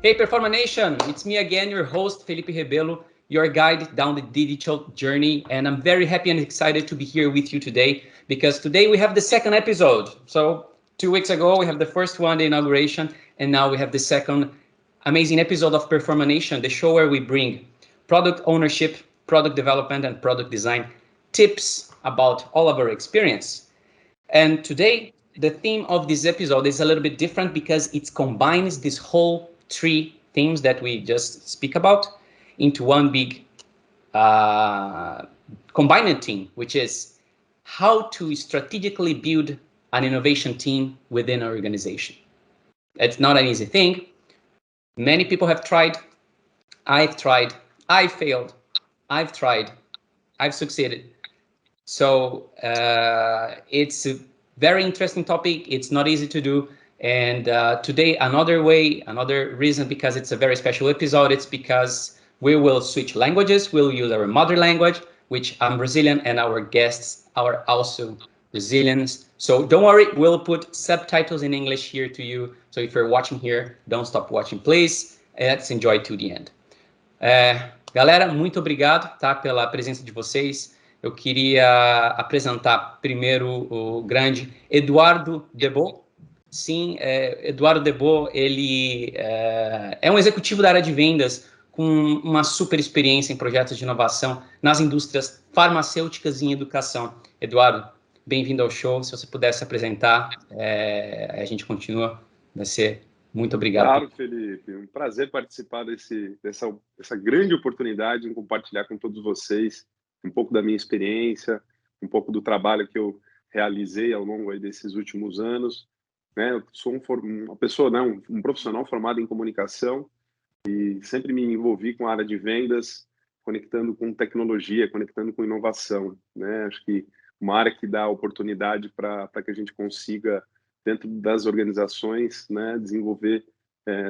Hey, Performa Nation, it's me again, your host, Felipe Rebelo, your guide down the digital journey. And I'm very happy and excited to be here with you today, because today we have the second episode. So 2 weeks ago, we have the first one, the inauguration, and now we have the second amazing episode of Performa Nation, the show where we bring product ownership, product development, and product design tips about all of our experience. And today, the theme of this episode is a little bit different because it combines this whole 3 themes that we just speak about into one big combined theme, which is how to strategically build an innovation team within an organization. It's not an easy thing. Many people have tried. I've tried. I failed. I've tried. I've succeeded. So it's a very interesting topic. It's not easy to do. And today, another reason, because it's a very special episode, it's because we will switch languages. We'll use our mother language, which I'm Brazilian, and our guests are also Brazilians. So don't worry, we'll put subtitles in English here to you. So if you're watching here, don't stop watching, please. Let's enjoy to the end. Galera, muito obrigado, tá, pela presença de vocês. Eu queria apresentar primeiro o grande Eduardo Debo. Sim, Eduardo Debo, ele é um executivo da área de vendas com uma super experiência em projetos de inovação nas indústrias farmacêuticas e em educação. Eduardo, bem-vindo ao show. Se você pudesse apresentar, a gente continua. Vai ser muito obrigado. Claro, Felipe. Um prazer participar dessa grande oportunidade em compartilhar com todos vocês um pouco da minha experiência, um pouco do trabalho que eu realizei ao longo aí desses últimos anos. Né? Eu sou uma pessoa, né, um profissional formado em comunicação e sempre me envolvi com a área de vendas, conectando com tecnologia, conectando com inovação. Né? Acho que uma área que dá oportunidade para que a gente consiga, dentro das organizações, né, desenvolver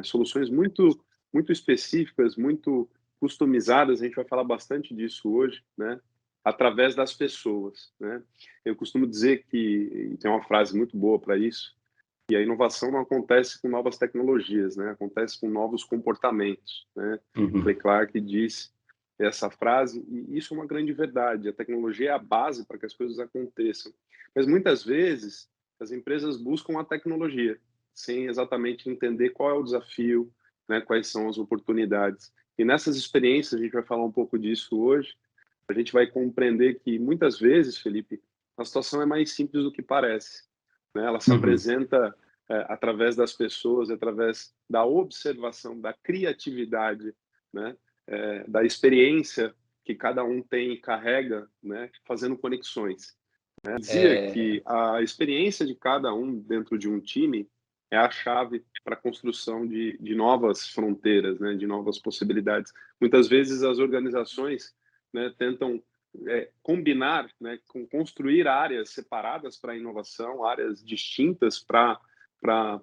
soluções muito específicas, muito customizadas. A gente vai falar bastante disso hoje, né, através das pessoas. Né? Eu costumo dizer que, e tem uma frase muito boa para isso, que a inovação não acontece com novas tecnologias, né? Acontece com novos comportamentos. Né? Clay Clark disse essa frase, e isso é uma grande verdade. A tecnologia é a base para que as coisas aconteçam. Mas muitas vezes as empresas buscam a tecnologia sem exatamente entender qual é o desafio, né? Quais são as oportunidades. E nessas experiências, a gente vai falar um pouco disso hoje, a gente vai compreender que muitas vezes, Felipe, a situação é mais simples do que parece. Né? Ela se apresenta através das pessoas, através da observação, da criatividade, né? Da experiência que cada um tem e carrega, né? Fazendo conexões. Né? Dizia que a experiência de cada um dentro de um time é a chave para a construção de novas fronteiras, né? De novas possibilidades. Muitas vezes as organizações, né, tentam combinar, né, construir áreas separadas para a inovação, áreas distintas para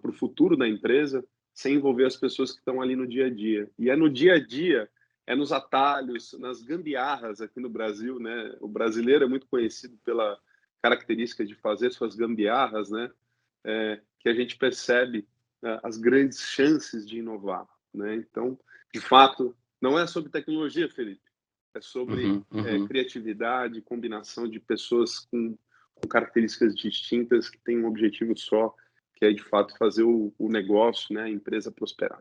o futuro da empresa, sem envolver as pessoas que estão ali no dia a dia. E é no dia a dia, é nos atalhos, nas gambiarras aqui no Brasil, né? O brasileiro é muito conhecido pela característica de fazer suas gambiarras, né? Que a gente percebe as grandes chances de inovar. Né? Então, de fato, não é sobre tecnologia, Felipe. É sobre criatividade, combinação de pessoas com características distintas que têm um objetivo só, que é, de fato, fazer o negócio, né, a empresa prosperar.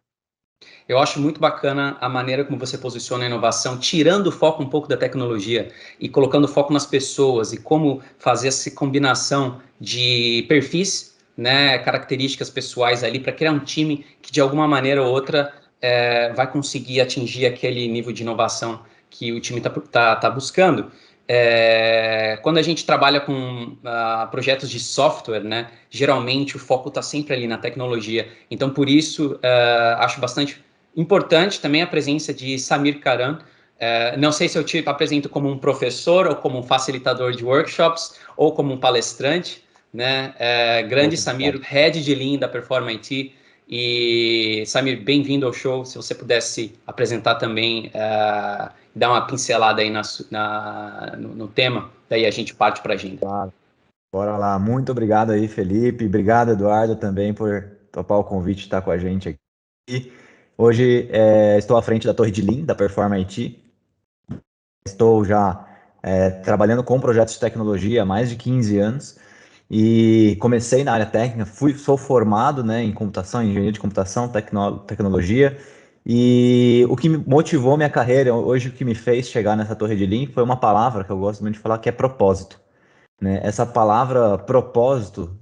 Eu acho muito bacana a maneira como você posiciona a inovação, tirando o foco um pouco da tecnologia e colocando foco nas pessoas e como fazer essa combinação de perfis, né, características pessoais ali para criar um time que, de alguma maneira ou outra, vai conseguir atingir aquele nível de inovação que o time tá buscando. Quando a gente trabalha com projetos de software, né, geralmente o foco está sempre ali na tecnologia. Então, por isso, acho bastante importante também a presença de Samir Karam. Não sei se eu te apresento como um professor ou como um facilitador de workshops ou como um palestrante, né? Grande Samir, head de Lean da Performa IT. E, Samir, bem-vindo ao show. Se você pudesse apresentar também, dar uma pincelada aí no tema, daí a gente parte para a agenda. Claro. Bora lá. Muito obrigado aí, Felipe. Obrigado, Eduardo, também por topar o convite de estar com a gente aqui. Hoje estou à frente da Torre de Lean, da Perform IT. Estou já trabalhando com projetos de tecnologia há mais de 15 anos e comecei na área técnica, sou formado, né, em computação, em engenharia de computação, tecnologia, e o que motivou minha carreira, hoje o que me fez chegar nessa Torre de Lean foi uma palavra que eu gosto muito de falar, que é propósito. Né? Essa palavra propósito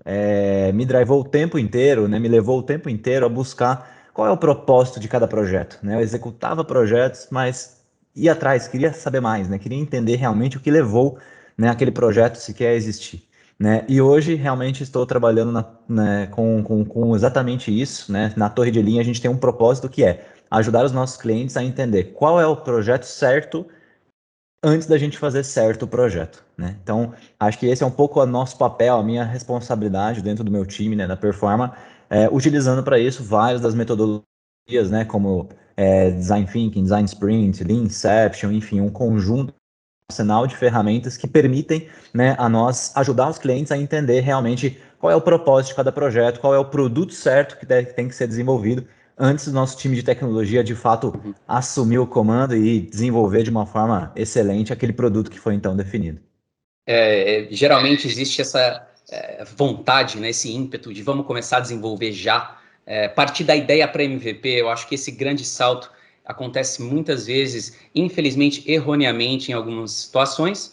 me drivou o tempo inteiro, né? Me levou o tempo inteiro a buscar qual é o propósito de cada projeto. Né? Eu executava projetos, mas ia atrás, queria saber mais, né? Queria entender realmente o que levou, né, aquele projeto sequer a existir. Né? E hoje realmente estou trabalhando com exatamente isso. Né? Na Torre de Linha a gente tem um propósito que é ajudar os nossos clientes a entender qual é o projeto certo antes da gente fazer certo o projeto, né? Então, acho que esse é um pouco o nosso papel, a minha responsabilidade dentro do meu time, né, da Performa, utilizando para isso várias das metodologias, né, como Design Thinking, Design Sprint, Lean Inception, enfim, um conjunto arsenal de ferramentas que permitem, né, a nós ajudar os clientes a entender realmente qual é o propósito de cada projeto, qual é o produto certo que tem que ser desenvolvido antes do nosso time de tecnologia de fato assumir o comando e desenvolver de uma forma excelente aquele produto que foi então definido. Geralmente existe essa vontade, né, esse ímpeto de vamos começar a desenvolver já. Partir da ideia para MVP, eu acho que esse grande salto acontece muitas vezes, infelizmente, erroneamente em algumas situações,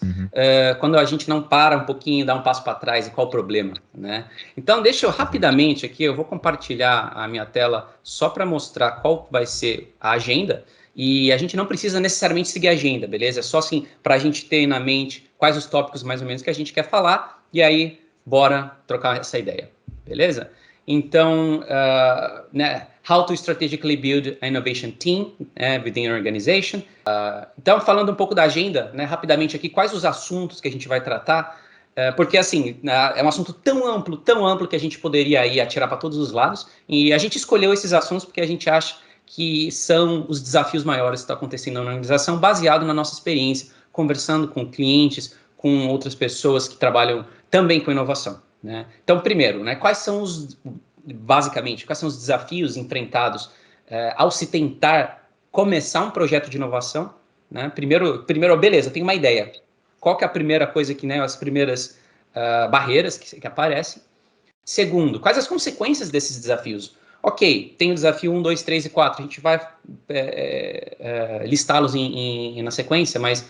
quando a gente não para um pouquinho, dá um passo para trás, e qual o problema, né? Então, deixa eu rapidamente aqui, eu vou compartilhar a minha tela só para mostrar qual vai ser a agenda, e a gente não precisa necessariamente seguir a agenda, beleza? É só assim, para a gente ter na mente quais os tópicos mais ou menos que a gente quer falar, e aí, bora trocar essa ideia, beleza? Então, né, how to strategically build an innovation team within an organization. Então, falando um pouco da agenda, né, rapidamente aqui, quais os assuntos que a gente vai tratar, porque assim, é um assunto tão amplo que a gente poderia aí atirar para todos os lados, e a gente escolheu esses assuntos porque a gente acha que são os desafios maiores que estão acontecendo na organização, baseado na nossa experiência, conversando com clientes, com outras pessoas que trabalham também com inovação. Né? Então, primeiro, né, basicamente, quais são os desafios enfrentados ao se tentar começar um projeto de inovação? Né? Primeiro, beleza, tem uma ideia. Qual que é a primeira coisa que, né, as primeiras barreiras que aparecem? Segundo, quais as consequências desses desafios? Ok, tem o desafio 1, 2, 3 e 4, a gente vai listá-los na sequência, mas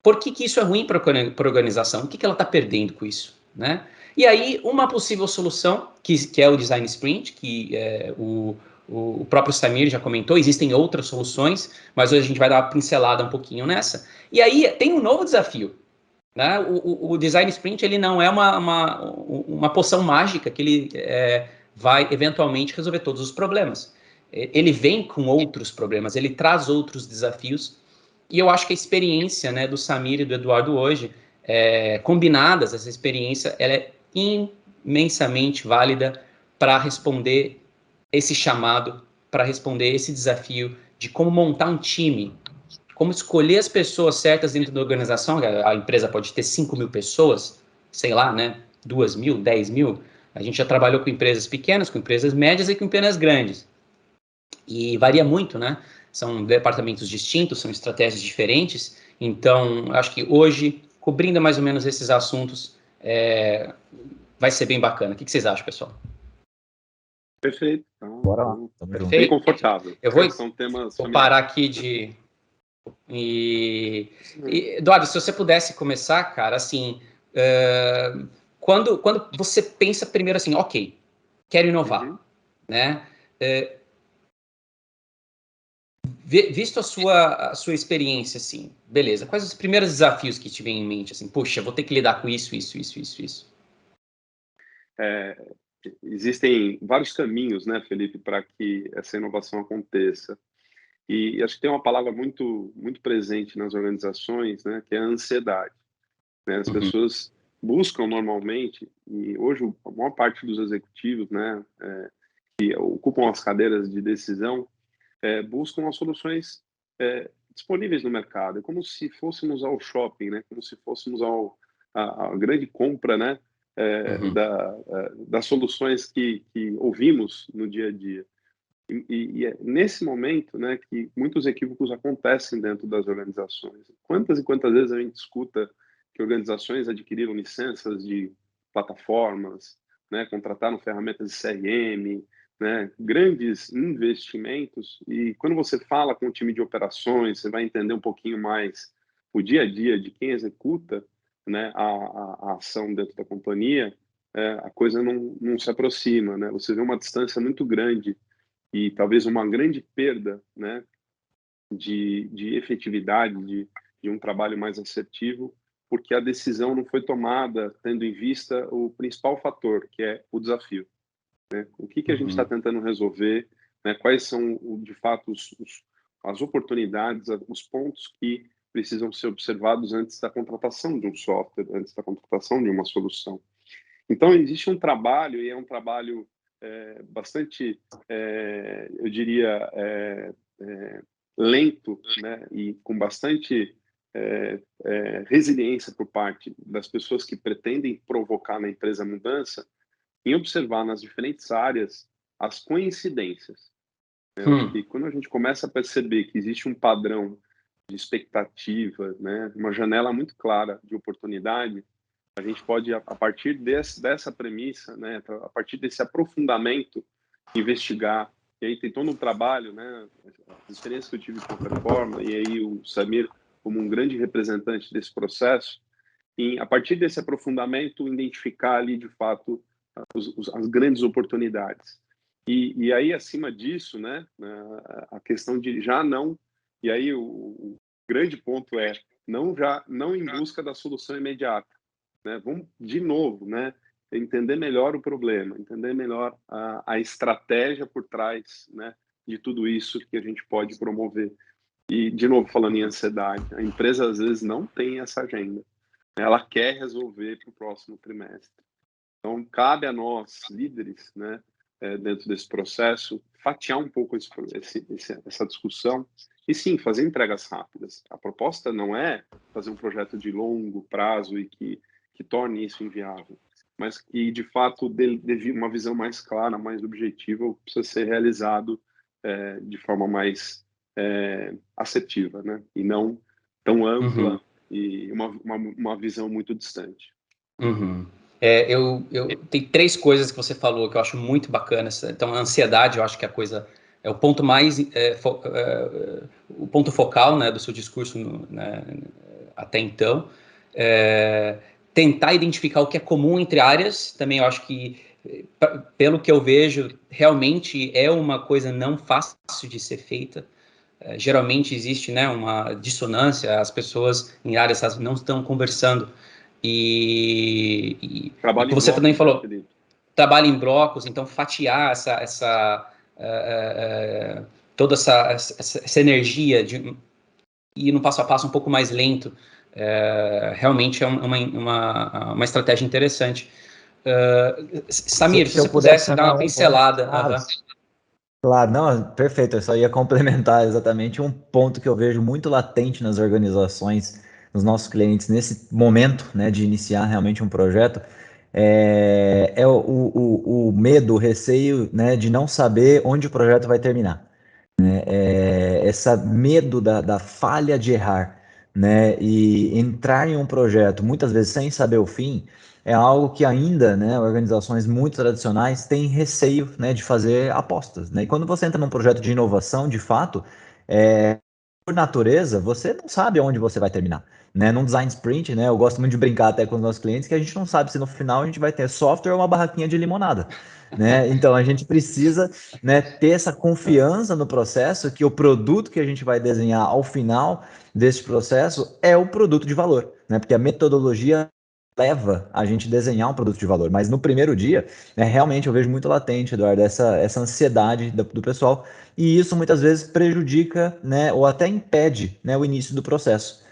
por que isso é ruim para a organização? O que ela está perdendo com isso? Né? E aí, uma possível solução, que é o Design Sprint, que o próprio Samir já comentou, existem outras soluções, mas hoje a gente vai dar uma pincelada um pouquinho nessa. E aí, tem um novo desafio. Né? O Design Sprint ele não é uma poção mágica que ele vai eventualmente resolver todos os problemas. Ele vem com outros problemas, ele traz outros desafios, e eu acho que a experiência, né, do Samir e do Eduardo hoje, combinadas, essa experiência, ela é imensamente válida para responder esse chamado, para responder esse desafio de como montar um time, como escolher as pessoas certas dentro da organização. A empresa pode ter 5.000 pessoas, sei lá, né, 2.000, 10.000. A gente já trabalhou com empresas pequenas, com empresas médias e com empresas grandes. E varia muito, né? São departamentos distintos, são estratégias diferentes. Então, acho que hoje, cobrindo mais ou menos esses assuntos, vai ser bem bacana. O que vocês acham, pessoal? Perfeito. Bora lá. Perfeito. Bem confortável. Eu vou parar aqui Eduardo, se você pudesse começar, cara, assim, quando você pensa primeiro assim, ok, quero inovar, né? Visto a sua experiência, assim, beleza, quais os primeiros desafios que te vem em mente, assim, poxa, vou ter que lidar com isso. Existem vários caminhos, né, Felipe, para que essa inovação aconteça. E acho que tem uma palavra muito, muito presente nas organizações, né, que é a ansiedade. Né? As pessoas buscam normalmente, e hoje a maior parte dos executivos, né, que ocupam as cadeiras de decisão, buscam as soluções disponíveis no mercado. É como se fôssemos ao shopping, né, como se fôssemos à grande compra, né, das soluções que ouvimos no dia a dia. E é nesse momento, né, que muitos equívocos acontecem dentro das organizações. Quantas e quantas vezes a gente escuta que organizações adquiriram licenças de plataformas, né, contrataram ferramentas de CRM, né, grandes investimentos, e quando você fala com o time de operações, você vai entender um pouquinho mais o dia a dia de quem executa, né, a ação dentro da companhia, a coisa não se aproxima, né? Você vê uma distância muito grande e talvez uma grande perda, né, de efetividade, de um trabalho mais assertivo, porque a decisão não foi tomada tendo em vista o principal fator, que é o desafio. Né? O que a gente está tentando resolver, né? Quais são, de fato, as oportunidades, os pontos que precisam ser observados antes da contratação de um software, antes da contratação de uma solução. Então, existe um trabalho, e é um trabalho bastante, eu diria, lento, né, e com bastante resiliência por parte das pessoas que pretendem provocar na empresa a mudança, em observar nas diferentes áreas as coincidências. Né? E quando a gente começa a perceber que existe um padrão de expectativa, né, uma janela muito clara de oportunidade, a gente pode, a partir dessa premissa, né, a partir desse aprofundamento, investigar. E aí tem todo um trabalho, né, as experiências que eu tive com a Performa, e aí o Samir como um grande representante desse processo, a partir desse aprofundamento, identificar ali, de fato, as grandes oportunidades. E aí, acima disso, né, a questão de já não... E aí o grande ponto é não em busca da solução imediata. Né? Vamos, de novo, né, entender melhor o problema, entender melhor a estratégia por trás, né, de tudo isso que a gente pode promover. E, de novo, falando em ansiedade, a empresa, às vezes, não tem essa agenda. Ela quer resolver para o próximo trimestre. Então, cabe a nós, líderes, né, dentro desse processo, fatiar um pouco essa discussão e, sim, fazer entregas rápidas. A proposta não é fazer um projeto de longo prazo e que torne isso inviável, mas que, de fato, dê uma visão mais clara, mais objetiva, precisa ser realizado de forma mais assertiva, né? E não tão ampla e uma visão muito distante. Eu tem 3 coisas que você falou que eu acho muito bacanas. Então, a ansiedade, eu acho que a coisa é o ponto mais o ponto focal, né, do seu discurso né, até então. Tentar identificar o que é comum entre áreas, também eu acho que, pelo que eu vejo, realmente é uma coisa não fácil de ser feita. Geralmente existe, né, uma dissonância, as pessoas em áreas não estão conversando. E você também falou, trabalho em blocos, então fatiar toda essa energia de ir no passo a passo um pouco mais lento, realmente é uma estratégia interessante. Samir, se você pudesse dar uma pincelada. Claro, não, perfeito. Eu só ia complementar exatamente um ponto que eu vejo muito latente nas organizações, nos nossos clientes, nesse momento, né, de iniciar realmente um projeto, é o medo, o receio, né, de não saber onde o projeto vai terminar. Né? Esse medo da falha de errar, né, e entrar em um projeto, muitas vezes sem saber o fim, é algo que ainda, né, organizações muito tradicionais têm receio, né, de fazer apostas, né? E quando você entra num projeto de inovação, de fato, por natureza, você não sabe onde você vai terminar, né? Num design sprint, né, eu gosto muito de brincar até com os nossos clientes que a gente não sabe se no final a gente vai ter software ou uma barraquinha de limonada, né? Então a gente precisa, né, ter essa confiança no processo que o produto que a gente vai desenhar ao final desse processo é o produto de valor, né? Porque a metodologia leva a gente desenhar um produto de valor, mas no primeiro dia, né, realmente eu vejo muito latente, Eduardo, essa ansiedade do pessoal, e isso muitas vezes prejudica, né, ou até impede, né, o início do processo.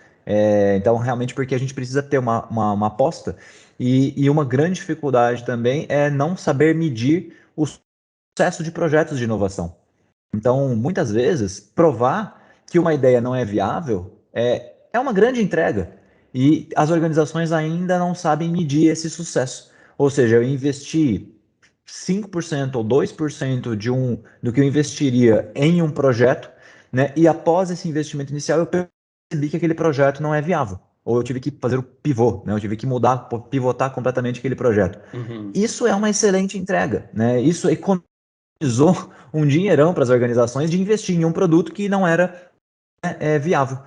Então, realmente, porque a gente precisa ter uma aposta, e uma grande dificuldade também é não saber medir o sucesso de projetos de inovação. Então, muitas vezes, provar que uma ideia não é viável é uma grande entrega. E as organizações ainda não sabem medir esse sucesso. Ou seja, eu investi 5% ou 2% do que eu investiria em um projeto, né? E após esse investimento inicial, eu percebi que aquele projeto não é viável. Ou eu tive que fazer o pivô, né? Eu tive que pivotar completamente aquele projeto. Uhum. Isso é uma excelente entrega, né? Isso economizou um dinheirão para as organizações de investir em um produto que não era viável.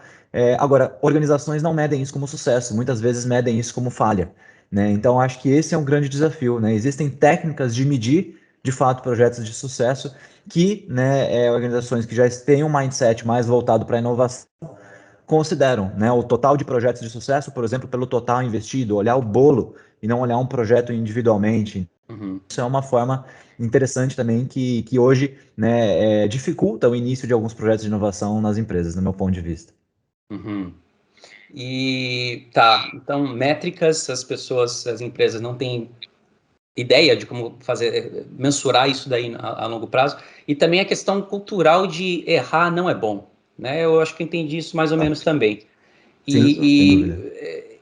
Agora, organizações não medem isso como sucesso, muitas vezes medem isso como falha, né? Então, acho que esse é um grande desafio, né? Existem técnicas de medir, de fato, projetos de sucesso que, né, organizações que já têm um mindset mais voltado para a inovação consideram, né? O total de projetos de sucesso, por exemplo, pelo total investido, olhar o bolo e não olhar um projeto individualmente. Uhum. Isso é uma forma interessante também que hoje, né, dificulta o início de alguns projetos de inovação nas empresas, no meu ponto de vista. Uhum. E tá, então métricas, as empresas não têm ideia de como fazer, mensurar isso daí a longo prazo, e também a questão cultural de errar não é bom, né? Eu acho que eu entendi isso mais ou menos também. Sim, sem dúvida.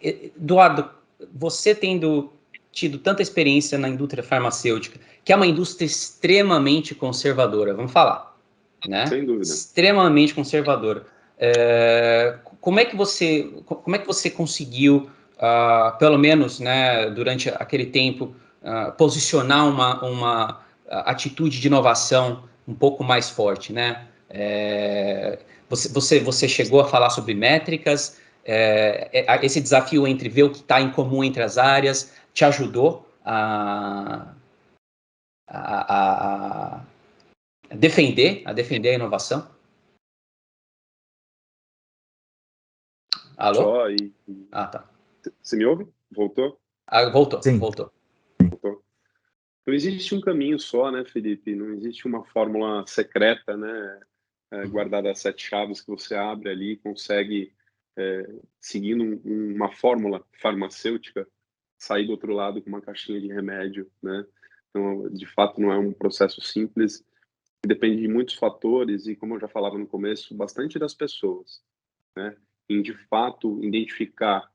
Eduardo, você tendo tido tanta experiência na indústria farmacêutica, que é uma indústria extremamente conservadora, vamos falar, né? Sem dúvida. Extremamente conservadora. Como é que você conseguiu, pelo menos, né, durante aquele tempo, posicionar uma atitude de inovação um pouco mais forte, né? Você chegou a falar sobre métricas, esse desafio entre ver o que está em comum entre as áreas te ajudou a defender a inovação? Alô? Só Ah, tá. você me ouve? Voltou? Voltou, Sim. voltou. Voltou. Não existe um caminho só, né, Felipe? Não existe uma fórmula secreta, né, guardada a 7 chaves que você abre ali e consegue, seguindo uma fórmula farmacêutica, sair do outro lado com uma caixinha de remédio, né? Então, de fato, não é um processo simples, depende de muitos fatores e, como eu já falava no começo, bastante das pessoas, né? Em, de fato, identificar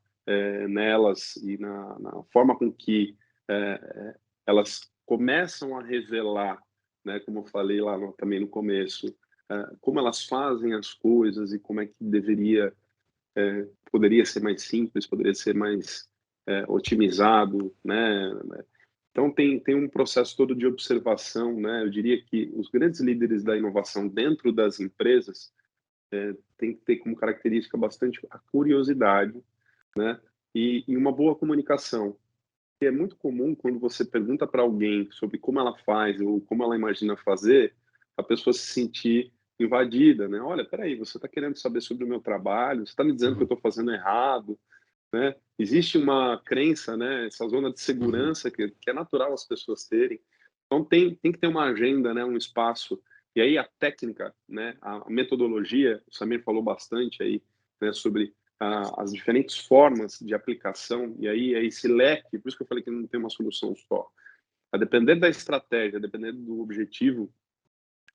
nelas e na forma com que elas começam a revelar, né, como eu falei lá também no começo, como elas fazem as coisas e como é que poderia ser mais simples, poderia ser mais otimizado, né? Então tem um processo todo de observação, né? Eu diria que os grandes líderes da inovação dentro das empresas tem que ter como característica bastante a curiosidade, né? E uma boa comunicação. E é muito comum quando você pergunta para alguém sobre como ela faz ou como ela imagina fazer, a pessoa se sentir invadida, né? Olha, peraí, você está querendo saber sobre o meu trabalho? Você está me dizendo que eu Uhum, estou fazendo errado, né? Existe uma crença, né? Essa zona de uhum, segurança que é natural as pessoas terem. Então tem que ter uma agenda, né? Um espaço. E aí a técnica, né? A metodologia, o Samir falou bastante aí, né? Sobre as diferentes formas de aplicação. E aí é esse leque, por isso que eu falei que não tem uma solução só. A depender da estratégia, a depender do objetivo,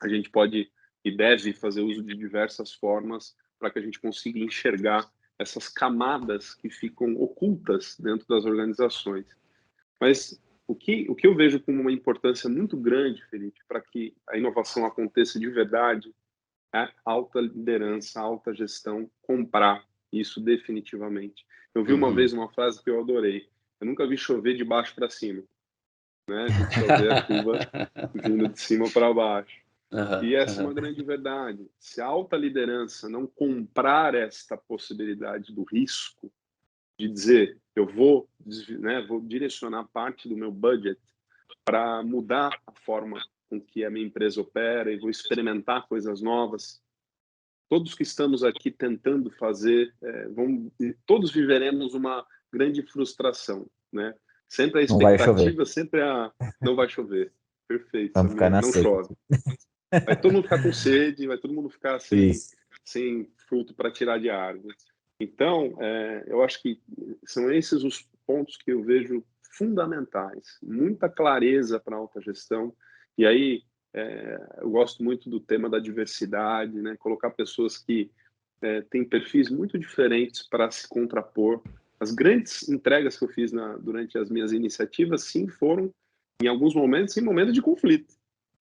a gente pode e deve fazer uso de diversas formas para que a gente consiga enxergar essas camadas que ficam ocultas dentro das organizações. Mas o que eu vejo como uma importância muito grande, Felipe, para que a inovação aconteça de verdade, é alta liderança, alta gestão, comprar isso definitivamente. Eu vi uma uhum. vez uma frase que eu adorei. Eu nunca vi chover de baixo para cima, né? A gente só vê a chuva vindo de cima para baixo. Uhum, E essa é uma uhum, grande verdade. Se a alta liderança não comprar esta possibilidade do risco, de dizer, eu vou, né, vou direcionar parte do meu budget para mudar a forma com que a minha empresa opera e vou experimentar coisas novas. Todos que estamos aqui tentando fazer, todos viveremos uma grande frustração, né? Sempre a Não vai chover. expectativa, sempre não vai chover. Perfeito, Vamos ficar Samir, na não seca. chove. Vai todo mundo ficar com sede, vai todo mundo ficar Isso. sem fruto para tirar de árvore. Então, eu acho que são esses os pontos que eu vejo fundamentais. Muita clareza para a autogestão. E aí, eu gosto muito do tema da diversidade, né? Colocar pessoas que têm perfis muito diferentes para se contrapor. As grandes entregas que eu fiz durante as minhas iniciativas, sim, foram em alguns momentos, em momentos de conflito,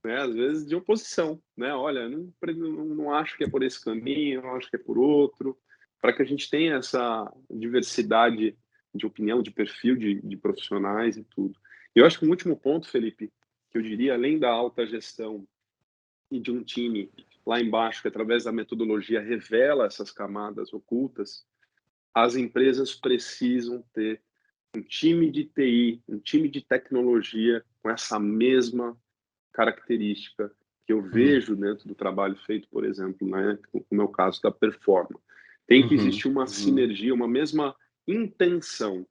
né? Às vezes de oposição, né? Olha, não acho que é por esse caminho, não acho que é por outro, para que a gente tenha essa diversidade de opinião, de perfil de profissionais e tudo. E eu acho que um último ponto, Felipe, que eu diria, além da alta gestão e de um time lá embaixo, que através da metodologia revela essas camadas ocultas, as empresas precisam ter um time de TI, um time de tecnologia com essa mesma característica que eu vejo dentro do trabalho feito, por exemplo, né, no meu caso da Performa. Tem que existir uma sinergia, uma mesma intenção,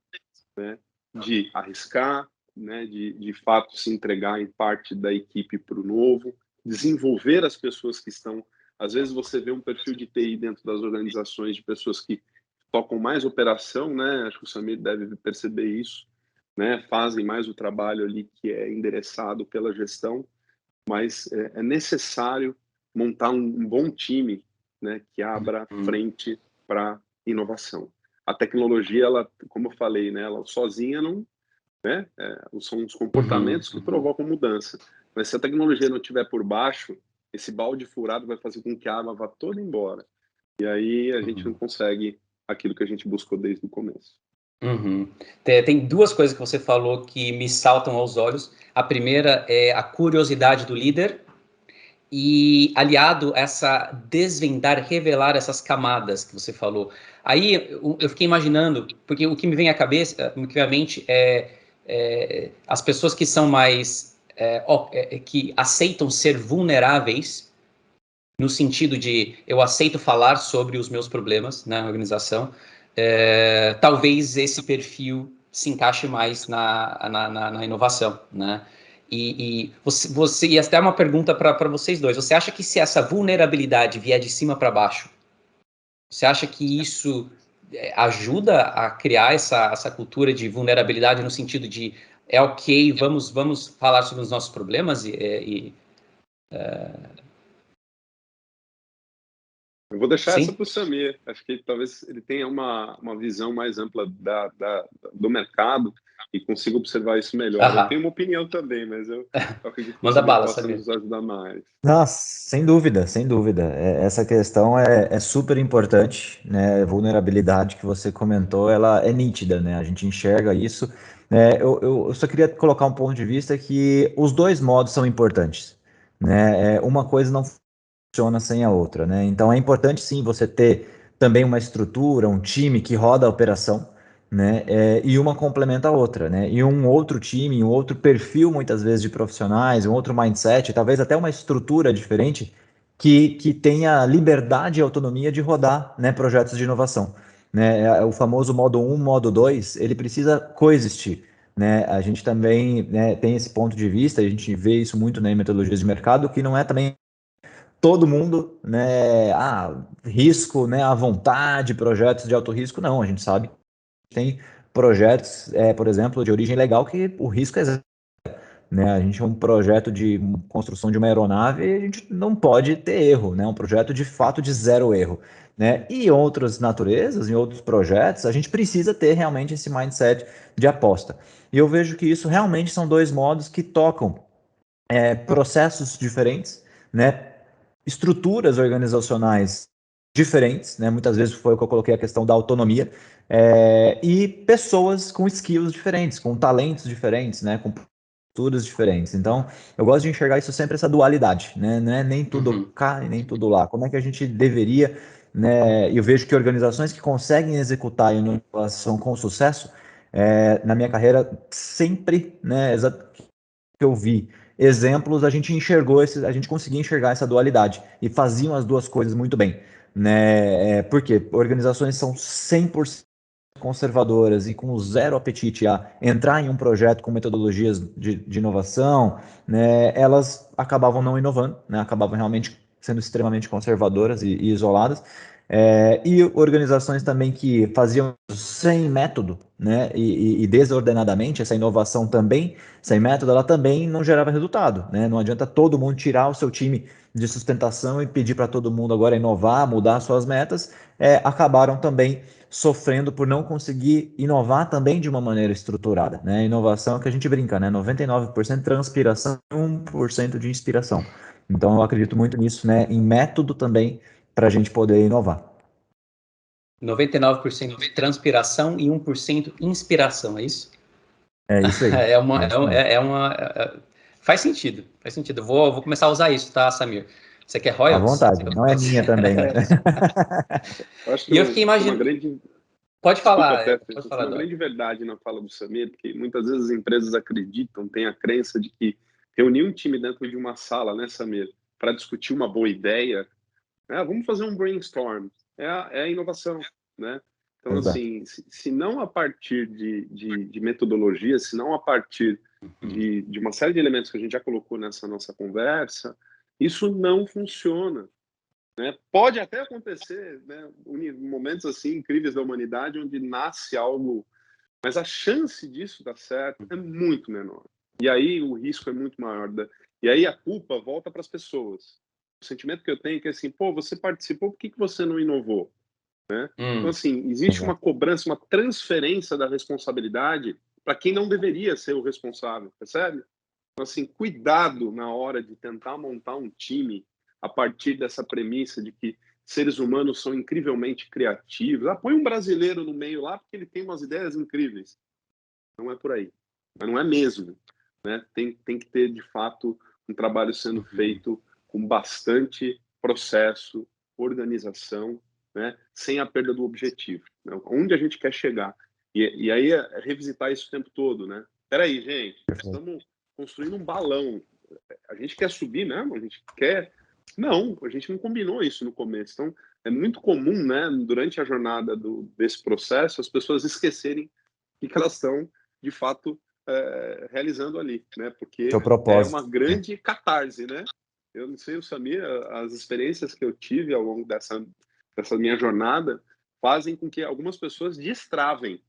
né, de arriscar, né, de fato se entregar em parte da equipe para o novo, desenvolver as pessoas que estão. Às vezes você vê um perfil de TI dentro das organizações de pessoas que tocam mais operação, né? Acho que o Samir deve perceber isso, né? Fazem mais o trabalho ali que é endereçado pela gestão, mas é necessário montar um bom time, né? Que abra frente para inovação. A tecnologia, ela, como eu falei, né? Ela sozinha não, né? São os comportamentos que provocam mudança. Mas se a tecnologia não estiver por baixo, esse balde furado vai fazer com que a água vá toda embora. E aí a gente não consegue aquilo que a gente buscou desde o começo. Tem duas coisas que você falou que me saltam aos olhos. A primeira é a curiosidade do líder e aliado a essa desvendar, revelar essas camadas que você falou. Aí eu fiquei imaginando, porque o que me vem à cabeça, o que vem à mente é as pessoas que são mais, que aceitam ser vulneráveis, no sentido de eu aceito falar sobre os meus problemas na organização, talvez esse perfil se encaixe mais na inovação, né? E e até uma pergunta para vocês dois. Você acha que se essa vulnerabilidade vier de cima para baixo, você acha que isso ajuda a criar essa cultura de vulnerabilidade no sentido de ok, vamos falar sobre os nossos problemas Eu vou deixar essa sim? para o Samir. Acho que talvez ele tenha uma visão mais ampla do mercado e consiga observar isso melhor. Eu tenho uma opinião também, mas eu acredito que o Manda Samir bala, possa Samir. nos ajudar mais. Nossa, sem dúvida, sem dúvida. Essa questão é super importante, né? Vulnerabilidade que você comentou, ela é nítida, né? A gente enxerga isso. Eu só queria colocar um ponto de vista que os dois modos são importantes, né? Uma coisa não funciona sem a outra, né? Então é importante sim você ter também uma estrutura, um time que roda a operação, né? E uma complementa a outra, né? E um outro time, um outro perfil muitas vezes de profissionais, um outro mindset, talvez até uma estrutura diferente que tenha liberdade e autonomia de rodar, né, projetos de inovação, né? O famoso modo 1, modo 2, ele precisa coexistir. Né, a gente também, né, tem esse ponto de vista, a gente vê isso muito, né, em metodologias de mercado, que não é também todo mundo, né, risco, né, à vontade, projetos de alto risco, não, a gente sabe que tem projetos, por exemplo, de origem legal que o risco é zero, né, a gente é um projeto de construção de uma aeronave e a gente não pode ter erro, né, um projeto de fato de zero erro, né, e outras naturezas, em outros projetos, a gente precisa ter realmente esse mindset de aposta, e eu vejo que isso realmente são dois modos que tocam processos diferentes, né, estruturas organizacionais diferentes, né? Muitas vezes foi o que eu coloquei a questão da autonomia, e pessoas com skills diferentes, com talentos diferentes, né? Com posturas diferentes. Então, eu gosto de enxergar isso sempre, essa dualidade, né? Não é nem tudo cá e nem tudo lá. Como é que a gente deveria, né? Eu vejo que organizações que conseguem executar a inovação com sucesso, na minha carreira, sempre, né? Que eu vi exemplos, a gente enxergou a gente conseguia enxergar essa dualidade e faziam as duas coisas muito bem, né? Porque organizações são 100% conservadoras e com zero apetite a entrar em um projeto com metodologias de inovação, né? Elas acabavam não inovando, né? Acabavam realmente sendo extremamente conservadoras e isoladas. E organizações também que faziam sem método, né, e desordenadamente, essa inovação também, sem método, ela também não gerava resultado, né? Não adianta todo mundo tirar o seu time de sustentação e pedir para todo mundo agora inovar, mudar suas metas, acabaram também sofrendo por não conseguir inovar também de uma maneira estruturada, né? Inovação que a gente brinca, né? 99% transpiração e 1% de inspiração. Então, eu acredito muito nisso, né? Em método também para a gente poder inovar. 99% de transpiração e 1% inspiração, é isso? É isso aí. Faz sentido, faz sentido. Vou começar a usar isso, tá, Samir? Você quer À royalties? vontade, não é minha também. Eu acho que E eu fiquei uma imaginando. grande... Pode Desculpa, falar, Pepe, pode falar, uma Eduardo. grande verdade na fala do Samir, porque muitas vezes as empresas acreditam, têm a crença de que reunir um time dentro de uma sala, né, Samir, para discutir uma boa ideia, vamos fazer um brainstorm, é a inovação, né? Então, Exato. assim, se não a partir de metodologia, se não a partir de uma série de elementos que a gente já colocou nessa nossa conversa, isso não funciona. Né? Pode até acontecer, né, momentos assim incríveis da humanidade onde nasce algo, mas a chance disso dar certo é muito menor. E aí o risco é muito maior. E aí a culpa volta para as pessoas. O sentimento que eu tenho é que assim, pô, você participou, por que você não inovou? Né? Então, assim, existe uma cobrança, uma transferência da responsabilidade para quem não deveria ser o responsável, percebe? Então, assim, cuidado na hora de tentar montar um time a partir dessa premissa de que seres humanos são incrivelmente criativos. Põe um brasileiro no meio lá porque ele tem umas ideias incríveis. Não é por aí. Mas não é mesmo. Né? Tem que ter, de fato, um trabalho sendo feito com bastante processo, organização, né? Sem a perda do objetivo. Né? Onde a gente quer chegar. E aí é revisitar isso o tempo todo. Né? Peraí, gente, estamos construindo um balão. A gente quer subir mesmo? A gente quer... Não, a gente não combinou isso no começo. Então, é muito comum, né, durante a jornada desse processo, as pessoas esquecerem o que elas estão, de fato, realizando ali, né? Porque Seu é propósito. uma grande catarse, né? Eu não sei, o Samir, as experiências que eu tive ao longo dessa minha jornada fazem com que algumas pessoas destravem.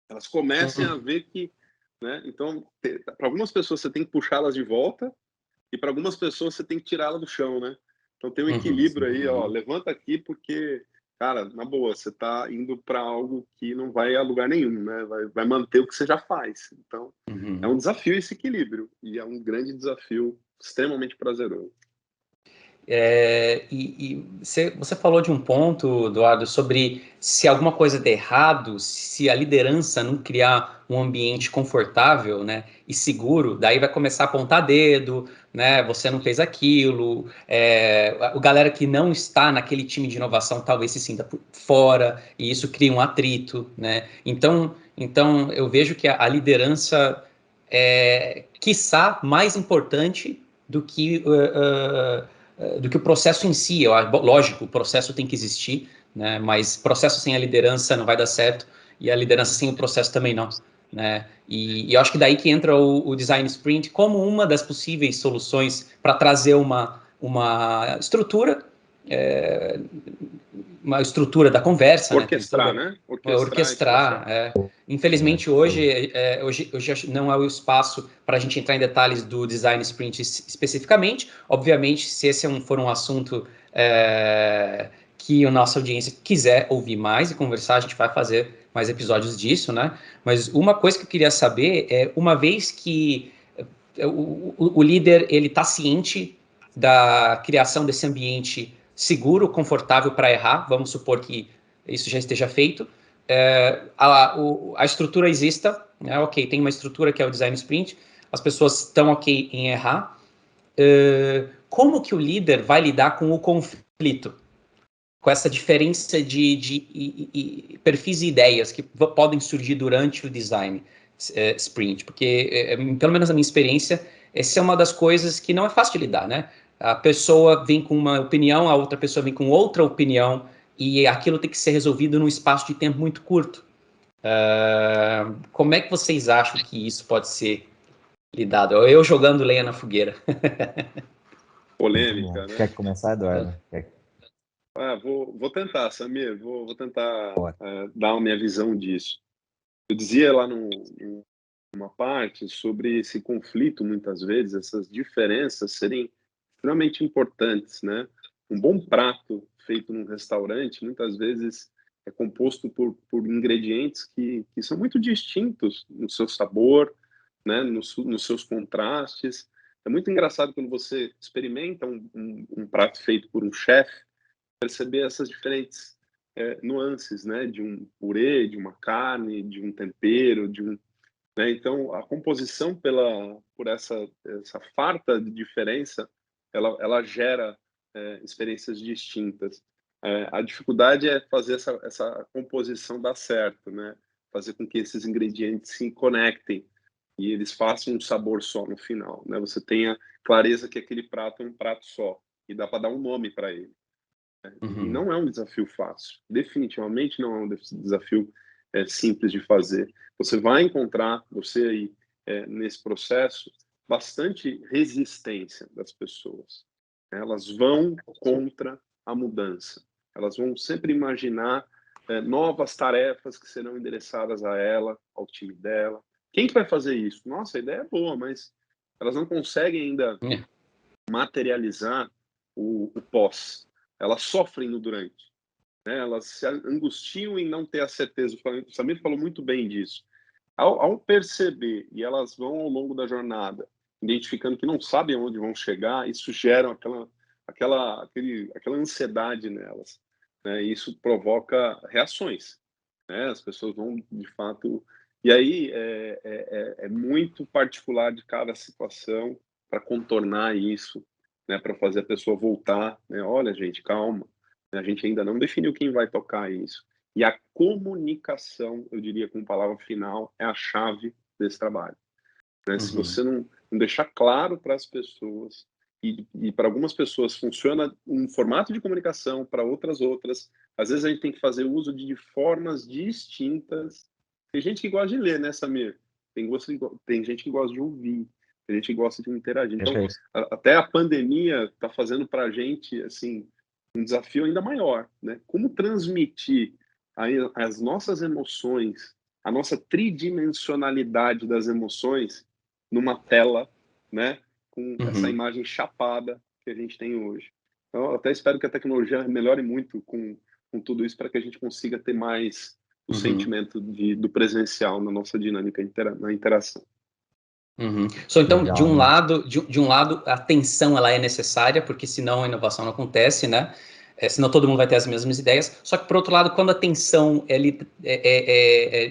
Elas comecem a ver que, né? Então, para algumas pessoas você tem que puxá-las de volta e para algumas pessoas você tem que tirá-la do chão, né? Então tem um equilíbrio aí, ó, levanta aqui porque, cara, na boa, você está indo para algo que não vai a lugar nenhum, né? Vai manter o que você já faz. Então, é um desafio esse equilíbrio e é um grande desafio extremamente prazeroso. Você falou de um ponto, Eduardo, sobre se alguma coisa der errado, se a liderança não criar um ambiente confortável, né, e seguro, daí vai começar a apontar dedo, né, você não fez aquilo, a galera que não está naquele time de inovação talvez se sinta por fora, e isso cria um atrito, né? Então eu vejo que a liderança é, quiçá, mais importante do que o processo em si. Lógico, o processo tem que existir, né? Mas processo sem a liderança não vai dar certo e a liderança sem o processo também não. Né? E eu acho que daí que entra o Design Sprint como uma das possíveis soluções para trazer uma estrutura, uma estrutura da conversa, Orquestrar, né? Orquestrar esse processo. Infelizmente, hoje não é o espaço para a gente entrar em detalhes do Design Sprint especificamente. Obviamente, se esse for um assunto que a nossa audiência quiser ouvir mais e conversar, a gente vai fazer mais episódios disso, né? Mas uma coisa que eu queria saber é, uma vez que o líder ele está ciente da criação desse ambiente seguro, confortável para errar, vamos supor que isso já esteja feito, a estrutura exista, né? Ok, tem uma estrutura que é o Design Sprint, as pessoas estão ok em errar. Como que o líder vai lidar com o conflito? Com essa diferença de perfis e ideias que podem surgir durante o design sprint, porque, pelo menos na minha experiência, essa é uma das coisas que não é fácil de lidar, né? A pessoa vem com uma opinião, a outra pessoa vem com outra opinião, e aquilo tem que ser resolvido num espaço de tempo muito curto. Como é que vocês acham que isso pode ser lidado? Eu jogando lenha na fogueira. Polêmica, né? Quer começar, Eduardo? Vou tentar, Samir, vou tentar dar a minha visão disso. Eu dizia lá numa parte sobre esse conflito, muitas vezes, essas diferenças serem extremamente importantes, né? Um bom prato feito num restaurante, muitas vezes, é composto por ingredientes que são muito distintos no seu sabor, né, nos seus contrastes. É muito engraçado quando você experimenta um prato feito por um chefe, perceber essas diferentes nuances, né, de um purê, de uma carne, de um tempero, né, então a composição por essa farta de diferença, ela gera experiências distintas. A dificuldade é fazer essa composição dar certo, né, fazer com que esses ingredientes se conectem e eles façam um sabor só no final, né? Você tenha clareza que aquele prato é um prato só e dá para dar um nome para ele. E não é um desafio fácil, definitivamente não é um desafio simples de fazer. Você vai encontrar, você aí, nesse processo, bastante resistência das pessoas. Elas vão contra a mudança. Elas vão sempre imaginar novas tarefas que serão endereçadas a ela, ao time dela. Quem que vai fazer isso? Nossa, a ideia é boa, mas elas não conseguem ainda materializar o pós. Elas sofrem no durante, né? Elas se angustiam em não ter a certeza. O Samir falou muito bem disso. Ao perceber, e elas vão ao longo da jornada, identificando que não sabem aonde vão chegar, isso gera aquela ansiedade nelas, né? E isso provoca reações, né? As pessoas vão, de fato... E aí é muito particular de cada situação para contornar isso, né, para fazer a pessoa voltar, né? Olha, gente, calma, a gente ainda não definiu quem vai tocar isso. E a comunicação, eu diria, com palavra final, é a chave desse trabalho, né? Se você não deixar claro para as pessoas, e para algumas pessoas funciona um formato de comunicação, para outras, às vezes a gente tem que fazer uso de formas distintas. Tem gente que gosta de ler, né, Samir? Tem gente que gosta de ouvir, tem gente que gosta de interagir. Então, até a pandemia está fazendo para a gente, assim, um desafio ainda maior, né? Como transmitir as nossas emoções, a nossa tridimensionalidade das emoções numa tela, né? Com essa imagem chapada que a gente tem hoje. Então, eu até espero que a tecnologia melhore muito com tudo isso para que a gente consiga ter mais o sentimento do presencial na nossa dinâmica, na interação. Então, Legal, de um lado, a atenção ela é necessária, porque senão a inovação não acontece, né? Senão todo mundo vai ter as mesmas ideias. Só que, por outro lado, quando a atenção é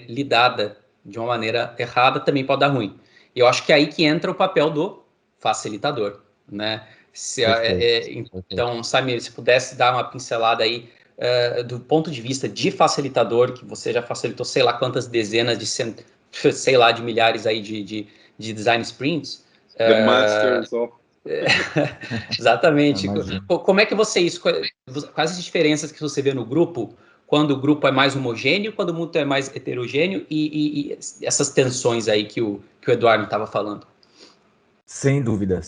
lidada de uma maneira errada, também pode dar ruim. E eu acho que é aí que entra o papel do facilitador, né? Então, Samir, se pudesse dar uma pincelada aí do ponto de vista de facilitador, que você já facilitou sei lá quantas dezenas sei lá, de milhares aí de design sprints. The Masters of... Exatamente. Como é que quais as diferenças que você vê no grupo, quando o grupo é mais homogêneo, quando o grupo é mais heterogêneo, e essas tensões aí que o Eduardo estava falando? Sem dúvida,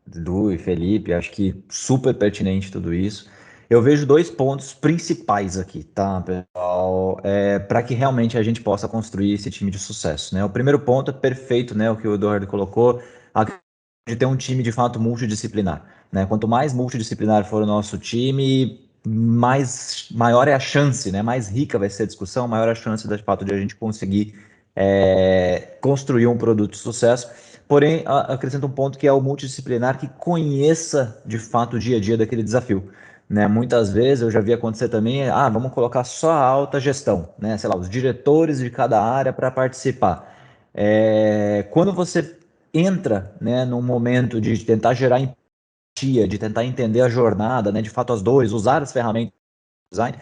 Edu e Felipe, acho que super pertinente tudo isso. Eu vejo 2 pontos principais aqui, tá, pessoal, para que realmente a gente possa construir esse time de sucesso, né? O primeiro ponto é perfeito, né, o que o Eduardo colocou, de ter um time de fato multidisciplinar, né? Quanto mais multidisciplinar for o nosso time, maior é a chance, né? Mais rica vai ser a discussão, maior a chance de fato de a gente conseguir construir um produto de sucesso. Porém, acrescento um ponto que é o multidisciplinar que conheça de fato o dia a dia daquele desafio, né? Muitas vezes eu já vi acontecer também, vamos colocar só a alta gestão, né? Sei lá, os diretores de cada área para participar. Quando você entra, né, num momento de tentar gerar empatia, de tentar entender a jornada, né, de fato as dores, usar as ferramentas do design,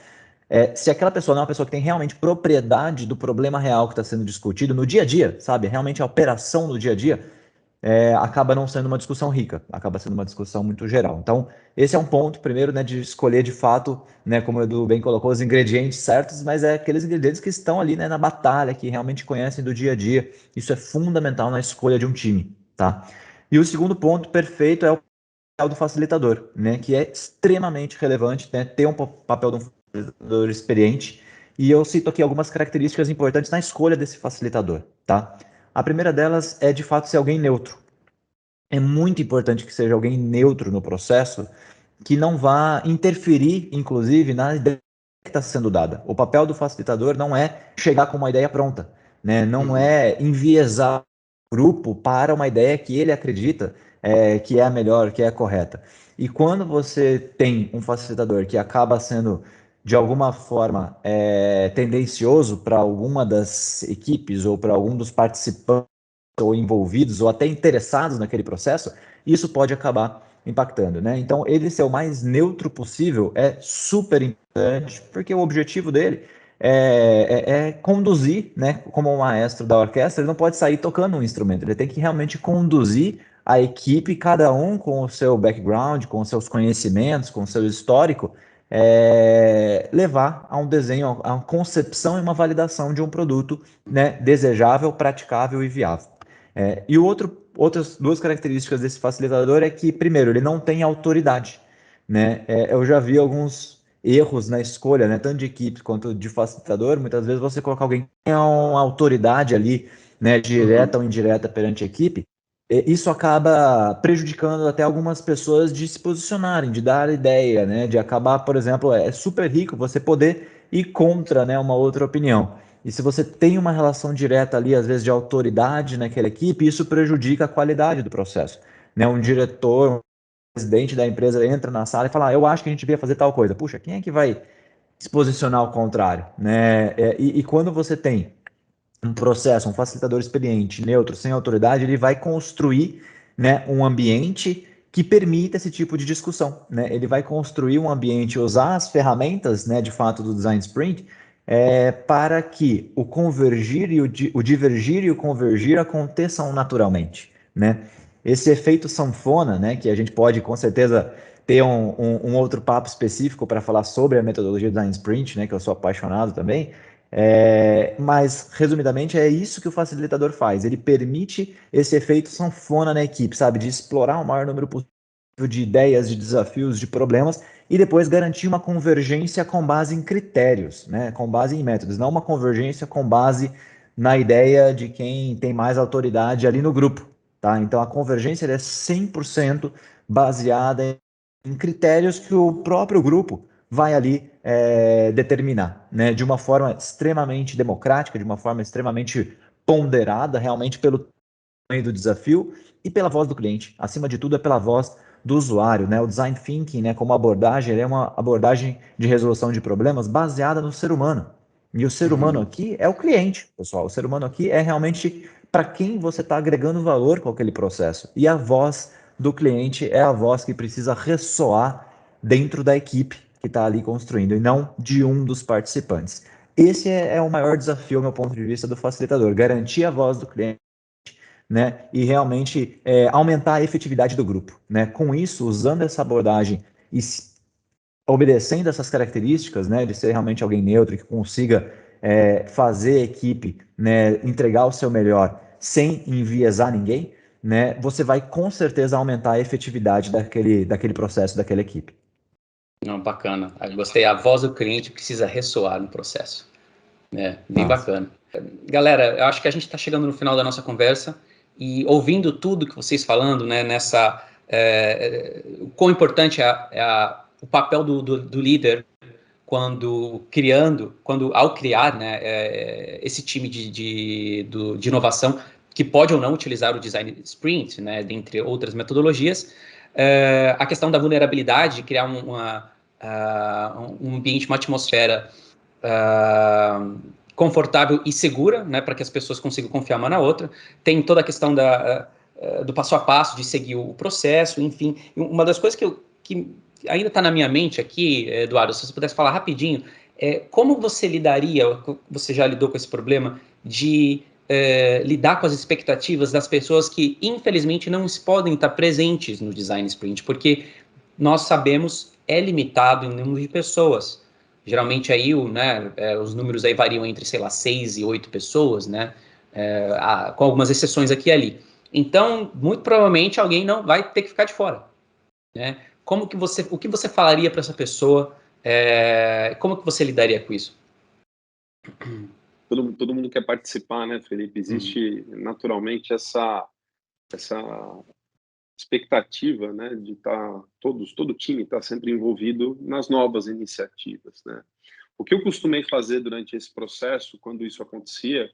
se aquela pessoa não é uma pessoa que tem realmente propriedade do problema real que está sendo discutido no dia a dia, sabe, realmente a operação no dia a dia, acaba não sendo uma discussão rica, acaba sendo uma discussão muito geral. Então, esse é um ponto, primeiro, né, de escolher de fato, né, como o Edu bem colocou, os ingredientes certos, mas aqueles ingredientes que estão ali, né, na batalha, que realmente conhecem do dia a dia. Isso é fundamental na escolha de um time, tá? E o segundo ponto perfeito é o papel do facilitador, né, que é extremamente relevante, né, ter um papel de um facilitador experiente. E eu cito aqui algumas características importantes na escolha desse facilitador, tá? A primeira delas é, de fato, ser alguém neutro. É muito importante que seja alguém neutro no processo, que não vá interferir, inclusive, na ideia está sendo dada. O papel do facilitador não é chegar com uma ideia pronta, né? Não é enviesar o grupo para uma ideia que ele acredita que é a melhor, que é a correta. E quando você tem um facilitador que acaba sendo, de alguma forma, tendencioso para alguma das equipes ou para algum dos participantes ou envolvidos ou até interessados naquele processo, isso pode acabar impactando, né? Então, ele ser o mais neutro possível é super importante, porque o objetivo dele é conduzir, né? Como o maestro da orquestra, ele não pode sair tocando um instrumento, ele tem que realmente conduzir a equipe, cada um com o seu background, com os seus conhecimentos, com o seu histórico, levar a um desenho, a uma concepção e uma validação de um produto, né, desejável, praticável e viável. E outras duas características desse facilitador é que, primeiro, ele não tem autoridade, né? Eu já vi alguns erros na escolha, né, tanto de equipe quanto de facilitador. Muitas vezes você colocar alguém que tem uma autoridade ali, né, direta ou indireta perante a equipe, isso acaba prejudicando até algumas pessoas de se posicionarem, de dar ideia, né, de acabar, por exemplo, é super rico você poder ir contra, né, uma outra opinião. E se você tem uma relação direta ali, às vezes de autoridade naquela equipe, isso prejudica a qualidade do processo. Né? Um diretor, um presidente da empresa entra na sala e fala: eu acho que a gente devia fazer tal coisa. Puxa, quem é que vai se posicionar ao contrário? Né? E quando você tem um processo, um facilitador experiente, neutro, sem autoridade, ele vai construir, né, um ambiente que permita esse tipo de discussão, né? Ele vai construir um ambiente, usar as ferramentas, né, de fato do Design Sprint, para que o convergir e o divergir e o convergir aconteçam naturalmente, né? Esse efeito sanfona, né, que a gente pode com certeza ter um outro papo específico para falar sobre a metodologia do Design Sprint, né, que eu sou apaixonado também. Mas, resumidamente, é isso que o facilitador faz. Ele permite esse efeito sanfona na equipe, sabe? De explorar o maior número possível de ideias, de desafios, de problemas, e depois garantir uma convergência com base em critérios, né? Com base em métodos, não uma convergência com base na ideia de quem tem mais autoridade ali no grupo, tá? Então, a convergência é 100% baseada em critérios que o próprio grupo vai ali determinar, né? De uma forma extremamente democrática, de uma forma extremamente ponderada, realmente pelo tamanho do desafio e pela voz do cliente. Acima de tudo, é pela voz do usuário, né? O design thinking, né, como abordagem, ele é uma abordagem de resolução de problemas baseada no ser humano. E o ser humano aqui é o cliente, pessoal. O ser humano aqui é realmente para quem você está agregando valor com aquele processo. E a voz do cliente é a voz que precisa ressoar dentro da equipe que está ali construindo, e não de um dos participantes. Esse é o maior desafio, do meu ponto de vista, do facilitador: garantir a voz do cliente, né, e realmente aumentar a efetividade do grupo, né? Com isso, usando essa abordagem e obedecendo essas características, né, de ser realmente alguém neutro que consiga fazer a equipe, né, entregar o seu melhor sem enviesar ninguém, né, você vai com certeza aumentar a efetividade daquele processo, daquela equipe. Não, bacana. Eu gostei. A voz do cliente precisa ressoar no processo. Bem bacana. Galera, eu acho que a gente está chegando no final da nossa conversa e ouvindo tudo que vocês falando, né, o quão importante o papel do líder ao criar, né, esse time de inovação que pode ou não utilizar o Design Sprint, né, dentre outras metodologias. A questão da vulnerabilidade, criar um ambiente, uma atmosfera confortável e segura, né, para que as pessoas consigam confiar uma na outra. Tem toda a questão do passo a passo, de seguir o processo, enfim. Uma das coisas que ainda está na minha mente aqui, Eduardo, se você pudesse falar rapidinho, como você você já lidou com esse problema de lidar com as expectativas das pessoas que, infelizmente, não podem estar presentes no Design Sprint, porque nós sabemos é limitado em número de pessoas. Geralmente aí os números aí variam entre, sei lá, 6 e 8 pessoas, né? Com algumas exceções aqui e ali. Então, muito provavelmente alguém não vai ter que ficar de fora, né? O que você falaria para essa pessoa? Como que você lidaria com isso? Todo mundo quer participar, né, Felipe? Existe naturalmente essa expectativa, né, de estar todo o time está sempre envolvido nas novas iniciativas, né? O que eu costumei fazer durante esse processo, quando isso acontecia,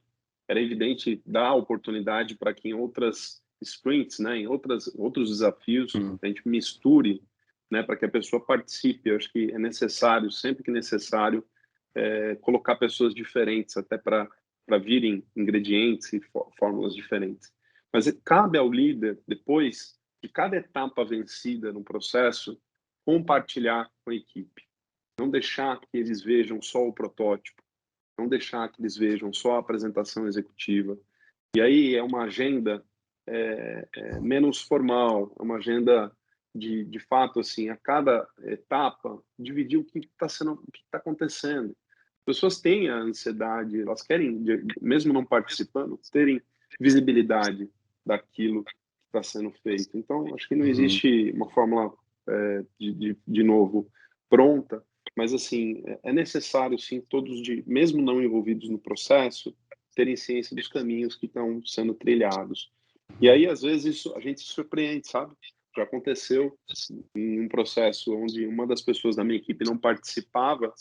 era evidente dar oportunidade para que em outras sprints, né, em outros desafios, a gente misture, né, para que a pessoa participe. Eu acho que é necessário, sempre que necessário, colocar pessoas diferentes, até para virem ingredientes e fórmulas diferentes. Mas cabe ao líder, depois de cada etapa vencida no processo, compartilhar com a equipe. Não deixar que eles vejam só o protótipo, não deixar que eles vejam só a apresentação executiva. E aí é uma agenda menos formal, é uma agenda de fato, assim, a cada etapa, dividir o que está acontecendo. As pessoas têm a ansiedade, elas querem, mesmo não participando, terem visibilidade daquilo que está sendo feito. Então, acho que não existe uma fórmula, de novo, pronta, mas, assim, é necessário, sim, todos, mesmo não envolvidos no processo, terem ciência dos caminhos que estão sendo trilhados. E aí, às vezes, a gente se surpreende, sabe? Já aconteceu em um processo onde uma das pessoas da minha equipe não participava,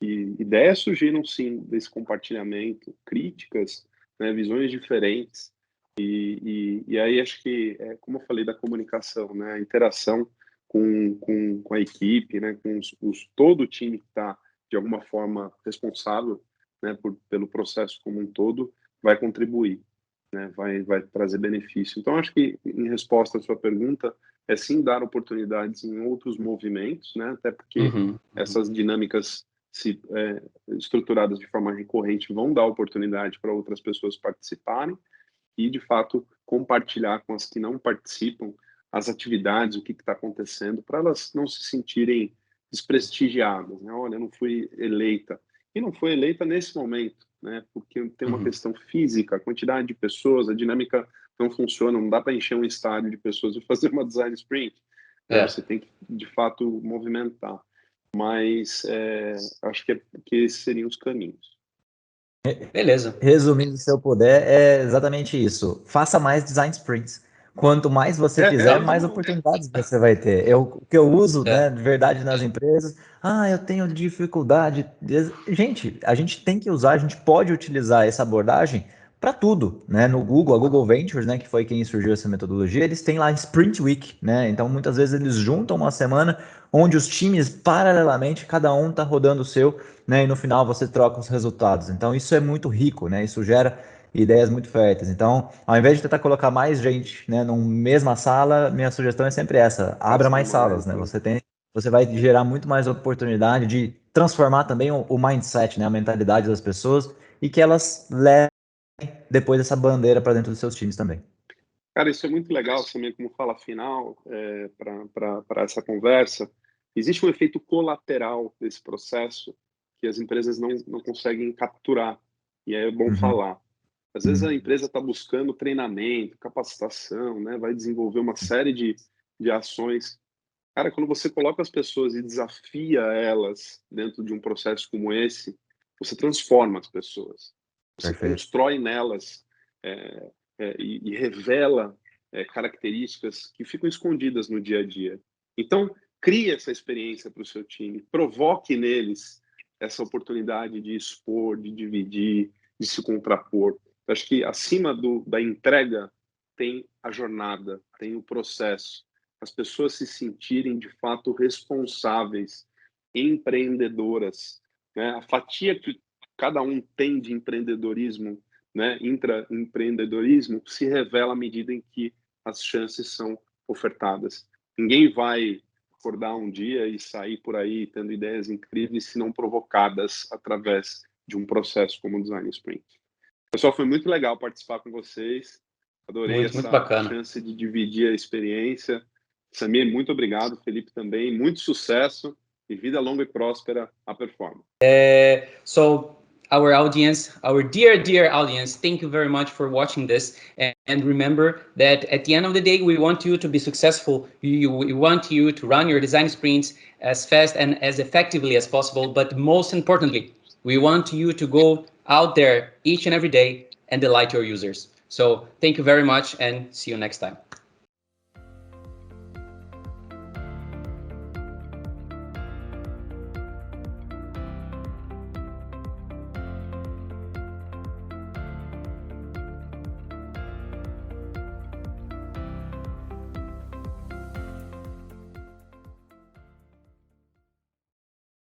e ideias surgiram, sim, desse compartilhamento, críticas, né, visões diferentes. E aí, acho que, como eu falei da comunicação, né, a interação com a equipe, né, com todo o time que está, de alguma forma, responsável, né, pelo processo como um todo, vai contribuir, né, vai trazer benefício. Então, acho que, em resposta à sua pergunta, é sim dar oportunidades em outros movimentos, né, até porque essas dinâmicas estruturadas de forma recorrente vão dar oportunidade para outras pessoas participarem e, de fato, compartilhar com as que não participam as atividades, o que está acontecendo, para elas não se sentirem desprestigiadas, né? Olha, eu não fui eleita. E não foi eleita nesse momento, né? Porque tem uma questão física, a quantidade de pessoas, a dinâmica não funciona, não dá para encher um estádio de pessoas e fazer uma design sprint. Né? Você tem que, de fato, movimentar. Mas acho que esses seriam os caminhos. Beleza. Resumindo, se eu puder, é exatamente isso. Faça mais design sprints. Quanto mais você fizer, mais oportunidades você vai ter. O que eu uso, né, de verdade nas empresas, eu tenho dificuldade. Gente, a gente tem que usar, a gente pode utilizar essa abordagem para tudo, né? No Google, a Google Ventures, né, que foi quem surgiu essa metodologia, eles têm lá Sprint Week, né? Então, muitas vezes eles juntam uma semana onde os times, paralelamente, cada um está rodando o seu, né? E no final você troca os resultados. Então, isso é muito rico, né? Isso gera ideias muito férteis. Então, ao invés de tentar colocar mais gente, né, numa mesma sala, minha sugestão é sempre essa: abra mais salas, né? Você vai gerar muito mais oportunidade de transformar também o mindset, né, a mentalidade das pessoas, e que elas levem depois essa bandeira para dentro dos seus times também. Cara, isso é muito legal também, como fala final, para essa conversa. Existe um efeito colateral desse processo que as empresas não conseguem capturar, e é bom falar. Às vezes a empresa está buscando treinamento, capacitação, né? Vai desenvolver uma série de ações. Cara, quando você coloca as pessoas e desafia elas dentro de um processo como esse, você transforma as pessoas. Você constrói nelas e revela características que ficam escondidas no dia a dia. Então, crie essa experiência para o seu time, provoque neles essa oportunidade de expor, de dividir, de se contrapor. Eu acho que acima da entrega tem a jornada, tem o processo. As pessoas se sentirem de fato responsáveis, empreendedoras, né? A fatia que cada um tem de empreendedorismo, né, intraempreendedorismo, se revela à medida em que as chances são ofertadas. Ninguém vai acordar um dia e sair por aí tendo ideias incríveis se não provocadas através de um processo como o Design Sprint. Pessoal, foi muito legal participar com vocês. Adorei muito bacana. Chance de dividir a experiência. Samir, muito obrigado. Felipe também. Muito sucesso e vida longa e próspera à Performa. So our audience, our dear audience, thank you very much for watching this. And remember that at the end of the day, we want you to be successful. We want you to run your design sprints as fast and as effectively as possible. But most importantly, we want you to go out there each and every day and delight your users. So thank you very much and see you next time.